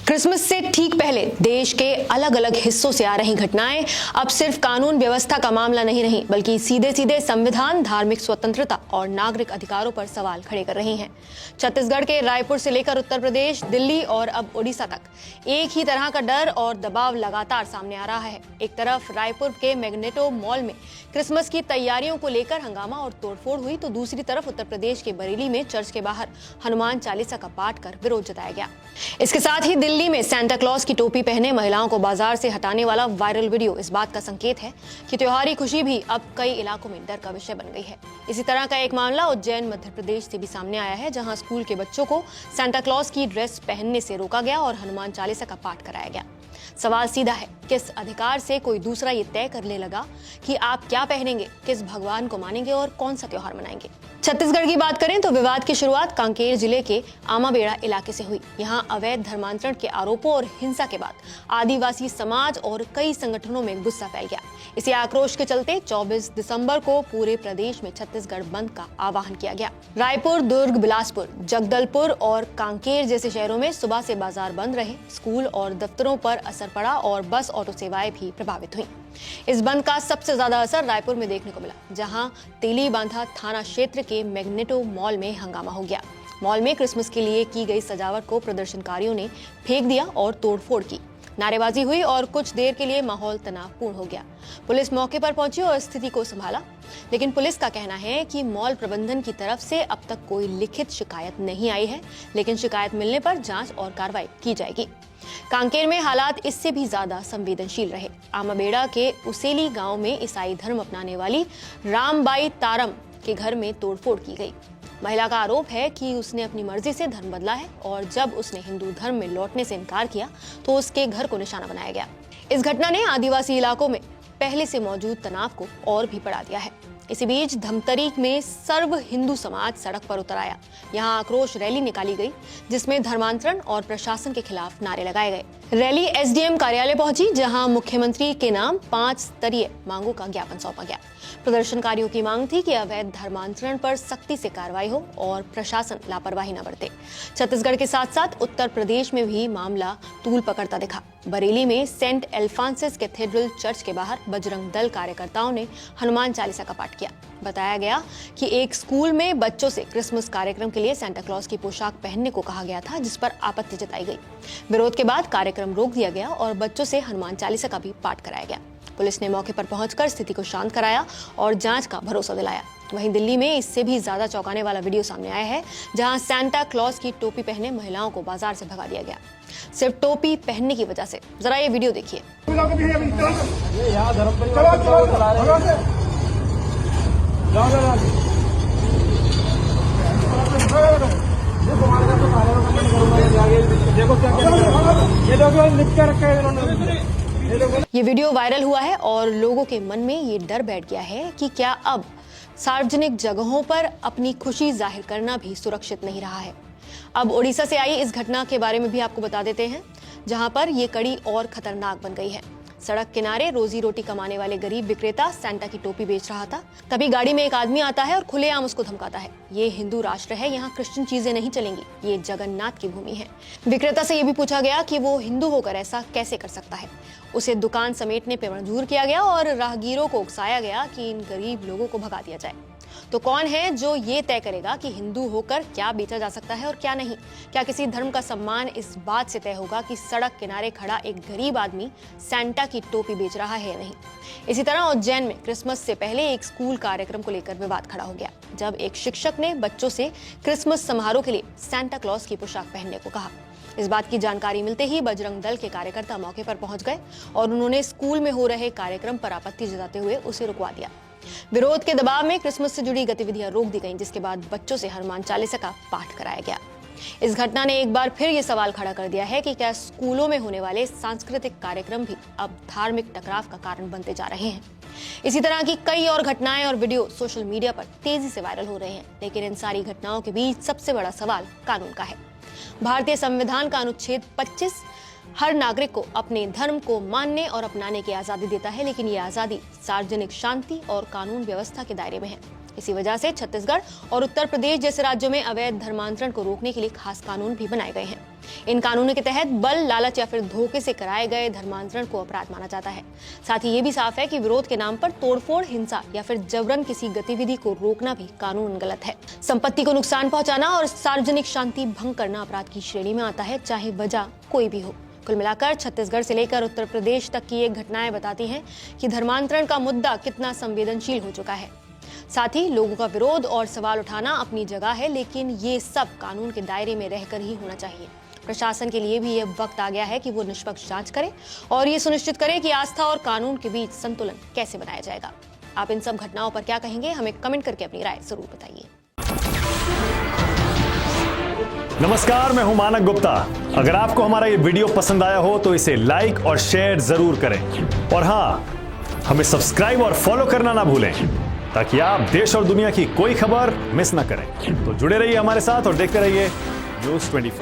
Christmas से ठीक पहले देश के अलग अलग हिस्सों से आ रही घटनाएं अब सिर्फ कानून व्यवस्था का मामला नहीं रही, बल्कि सीधे सीधे संविधान, धार्मिक स्वतंत्रता और नागरिक अधिकारों पर सवाल खड़े कर रही हैं। छत्तीसगढ़ के रायपुर से लेकर उत्तर प्रदेश, दिल्ली और अब ओडिशा तक एक ही तरह का डर और दबाव लगातार सामने आ रहा है। एक तरफ रायपुर के मैग्नेटो मॉल में क्रिसमस की तैयारियों को लेकर हंगामा और तोड़फोड़ हुई, तो दूसरी तरफ उत्तर प्रदेश के बरेली में चर्च के बाहर हनुमान चालीसा का पाठ कर विरोध जताया गया। इसके साथ ही दिल्ली में सेंटा क्लॉज की टोपी पहने महिलाओं को बाजार से हटाने वाला वायरल वीडियो इस बात का संकेत है कि त्योहारी खुशी भी अब कई इलाकों में डर का विषय बन गई है। इसी तरह का एक मामला उज्जैन मध्य प्रदेश से भी सामने आया है, जहां स्कूल के बच्चों को सेंटा क्लॉज की ड्रेस पहनने से रोका गया और हनुमान चालीसा का पाठ कराया गया। सवाल सीधा है, किस अधिकार से कोई दूसरा ये तय करने लगा कि आप क्या पहनेंगे, किस भगवान को मानेंगे और कौन सा त्योहार मनाएंगे। छत्तीसगढ़ की बात करें तो विवाद की शुरुआत कांकेर जिले के आमाबेड़ा इलाके से हुई। यहाँ अवैध धर्मांतरण के आरोपों और हिंसा के बाद आदिवासी समाज और कई संगठनों में गुस्सा फैल गया। इसी आक्रोश के चलते 24 दिसंबर को पूरे प्रदेश में छत्तीसगढ़ बंद का आह्वान किया गया। रायपुर, दुर्ग, बिलासपुर, जगदलपुर और कांकेर जैसे शहरों में सुबह से बाजार बंद रहे। स्कूल और दफ्तरों पर असर पड़ा और बस ऑटो सेवाएं भी प्रभावित हुई। इस बंद का सबसे ज्यादा असर रायपुर में देखने को मिला, जहां तेलीबांधा थाना क्षेत्र के मैग्नेटो मॉल में हंगामा हो गया। मॉल में क्रिसमस के लिए की गई सजावट को प्रदर्शनकारियों ने फेंक दिया और तोड़फोड़ की। नारेबाजी हुई और कुछ देर के लिए माहौल तनावपूर्ण हो गया। पुलिस मौके पर पहुंची और स्थिति को संभाला, लेकिन पुलिस का कहना है कि मॉल प्रबंधन की तरफ से अब तक कोई लिखित शिकायत नहीं आई है, लेकिन शिकायत मिलने पर जांच और कार्रवाई की जाएगी। कांकेर में हालात इससे भी ज्यादा संवेदनशील रहे। आमाबेड़ा के उसेली गांव में ईसाई धर्म अपनाने वाली रामबाई तारम के घर में तोड़फोड़ की गई। महिला का आरोप है कि उसने अपनी मर्जी से धर्म बदला है और जब उसने हिंदू धर्म में लौटने से इनकार किया तो उसके घर को निशाना बनाया गया। इस घटना ने आदिवासी इलाकों में पहले से मौजूद तनाव को और भी बढ़ा दिया है। इसी बीच धमतरी में सर्व हिंदू समाज सड़क पर उतर आया। यहाँ आक्रोश रैली निकाली गई, जिसमें धर्मांतरण और प्रशासन के खिलाफ नारे लगाए गए। रैली एसडीएम कार्यालय पहुंची, जहां मुख्यमंत्री के नाम 5 स्तरीय मांगों का ज्ञापन सौंपा गया। प्रदर्शनकारियों की मांग थी कि अवैध धर्मांतरण पर सख्ती से कार्रवाई हो और प्रशासन लापरवाही न बरते। छत्तीसगढ़ के साथ साथ उत्तर प्रदेश में भी मामला तूल पकड़ता दिखा। बरेली में सेंट एल्फांसिस कैथेड्रल चर्च के बाहर बजरंग दल कार्यकर्ताओं ने हनुमान चालीसा का पाठ किया। बताया गया कि एक स्कूल में बच्चों से क्रिसमस कार्यक्रम के लिए सेंटा क्लॉज की पोशाक पहनने को कहा गया था, जिस पर आपत्ति जताई गई। विरोध के बाद कार्यक्रम रोक दिया गया और बच्चों से हनुमान चालीसा का भी पाठ कराया गया। पुलिस ने मौके पर पहुंचकर स्थिति को शांत कराया और जांच का भरोसा दिलाया। वहीं दिल्ली में इससे भी ज्यादा चौंकाने वाला वीडियो सामने आया है, जहां सेंटा क्लॉज की टोपी पहने महिलाओं को बाजार से भगा दिया गया, सिर्फ टोपी पहनने की वजह से। जरा ये वीडियो देखिए। ये वीडियो वायरल हुआ है और लोगों के मन में ये डर बैठ गया है कि क्या अब सार्वजनिक जगहों पर अपनी खुशी जाहिर करना भी सुरक्षित नहीं रहा है। अब ओडिशा से आई इस घटना के बारे में भी आपको बता देते हैं, जहां पर ये कड़ी और खतरनाक बन गई है। सड़क किनारे रोजी रोटी कमाने वाले गरीब विक्रेता सेंटा की टोपी बेच रहा था। तभी गाड़ी में एक आदमी आता है और खुलेआम उसको धमकाता है। ये हिंदू राष्ट्र है, यहाँ क्रिश्चियन चीजें नहीं चलेंगी, ये जगन्नाथ की भूमि है। विक्रेता से ये भी पूछा गया कि वो हिंदू होकर ऐसा कैसे कर सकता है। उसे दुकान समेटने पर मजबूर किया गया और राहगीरों को उकसाया गया कि इन गरीब लोगों को भगा दिया जाए। तो कौन है जो ये तय करेगा कि हिंदू होकर क्या बेचा जा सकता है और क्या नहीं? क्या किसी धर्म का सम्मान इस बात से तय होगा कि सड़क किनारे खड़ा एक गरीब आदमी सेंटा की टोपी बेच रहा है या नहीं? इसी तरह उज्जैन में क्रिसमस से पहले एक स्कूल कार्यक्रम को लेकर विवाद खड़ा हो गया, जब एक शिक्षक ने बच्चों से क्रिसमस समारोह के लिए सेंटा क्लॉज की पोशाक पहनने को कहा। इस बात की जानकारी मिलते ही बजरंग दल के कार्यकर्ता मौके पर पहुंच गए और उन्होंने स्कूल में हो रहे कार्यक्रम पर आपत्ति जताते हुए उसे रुकवा दिया। विरोध के दबाव में क्रिसमस से जुड़ी गतिविधियां रोक दी गईं, जिसके बाद बच्चों से हनुमान चालीसा का पाठ कराया गया। इस घटना ने एक बार फिर ये सवाल खड़ा कर दिया है कि क्या स्कूलों में होने वाले सांस्कृतिक कार्यक्रम भी अब धार्मिक टकराव का कारण बनते जा रहे हैं। इसी तरह की कई और घटनाएं और वीडियो सोशल मीडिया पर तेजी से वायरल हो रहे हैं, लेकिन इन सारी घटनाओं के बीच सबसे बड़ा सवाल कानून का है। भारतीय संविधान का अनुच्छेद 25 हर नागरिक को अपने धर्म को मानने और अपनाने की आजादी देता है, लेकिन ये आजादी सार्वजनिक शांति और कानून व्यवस्था के दायरे में है। इसी वजह से छत्तीसगढ़ और उत्तर प्रदेश जैसे राज्यों में अवैध धर्मांतरण को रोकने के लिए खास कानून भी बनाए गए हैं। इन कानूनों के तहत बल, लालच या फिर धोखे से कराए गए धर्मांतरण को अपराध माना जाता है। साथ ही ये भी साफ है कि विरोध के नाम पर तोड़फोड़, हिंसा या फिर जबरन किसी गतिविधि को रोकना भी कानून गलत है। संपत्ति को नुकसान पहुंचाना और सार्वजनिक शांति भंग करना अपराध की श्रेणी में आता है, चाहे वजह कोई भी हो। कुल मिलाकर छत्तीसगढ़ से लेकर उत्तर प्रदेश तक की ये घटनाएं बताती हैं कि धर्मांतरण का मुद्दा कितना संवेदनशील हो चुका है। साथ ही लोगों का विरोध और सवाल उठाना अपनी जगह है, लेकिन ये सब कानून के दायरे में रहकर ही होना चाहिए। प्रशासन के लिए भी ये वक्त आ गया है कि वो निष्पक्ष जांच करे और ये सुनिश्चित करे कि आस्था और कानून के बीच संतुलन कैसे बनाया जाएगा। आप इन सब घटनाओं पर क्या कहेंगे, हमें कमेंट करके अपनी राय जरूर बताइए। नमस्कार, मैं हूं मानक गुप्ता। अगर आपको हमारा ये वीडियो पसंद आया हो तो इसे लाइक और शेयर जरूर करें और हाँ, हमें सब्सक्राइब और फॉलो करना ना भूलें ताकि आप देश और दुनिया की कोई खबर मिस ना करें। तो जुड़े रहिए हमारे साथ और देखते रहिए न्यूज़ 24।